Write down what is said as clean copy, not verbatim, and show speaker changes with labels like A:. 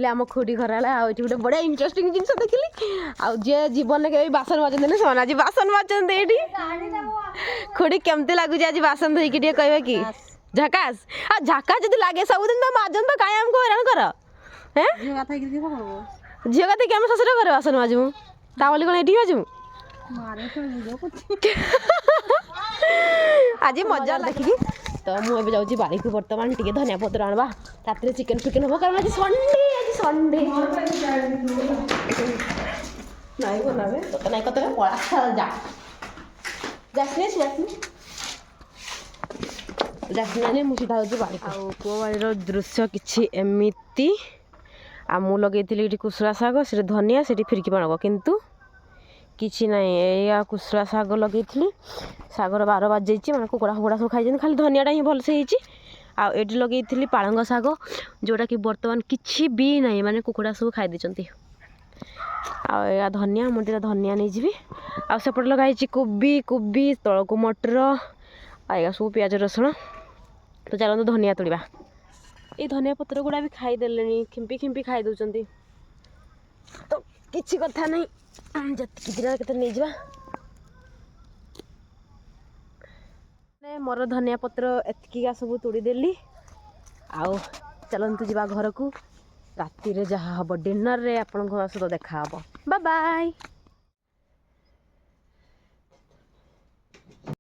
A: आम खुड़ी घर आठ गोटे बड़े इंटरेस्टिंग जिन देखिली आए जीवन में कभी बासन माजते ना से आज बासन माजते ये खुड़ी केमती लगुच आज बासन धोईकी कहे कि झकास आ झकास जब लगे सबुदिन तो माजन तो कहीं आमको हैरान कर झील का देखिए आम शशुर घर बासन माजमु ता बोली कौन ये माजमु आज मजा लगी तो मुझे जाऊँ बाड़ी को बर्तमान टे धनिया पत्र आनवा रात चिकेन फिकेन हम कारण आज संडे नहीं बनावे तो नहीं कतरे पड़ा जा जासने मुझे सीधा हूँ बाड़ी को बाड़ी दृश्य किसी एमती आ मु लगे कुसुरा शाग से धनिया से फिरकी पाणब किंतु किसी ना या कुसुरा शाग लगे शागर 12 बाज जाइए मैं कुकड़ा फुकड़ा सब खाई खाली धनियाटा ही भलसे होती लगे पालंग शाग जोटा कि बर्तमान किसी भी ना माने कुकड़ा सब खाई देती आ धनिया मुझे धनिया नहीं जी आसपटे लगाई कोबी कोबी तल को मटर आएगा सब प्याज रसुण तो चलते धनिया तोड़ा ये धनिया पत्र गुड़ा भी खाईदे खिंपी खिंपी खाई दौरान तो किसी कथा नहीं जी नहीं जा मोर धनिया पत्र एतिका सब तोड़देली आउ चलतु जा घर को राति जहाँ हम डिनर रे आपण सहित देखा बाय बाय।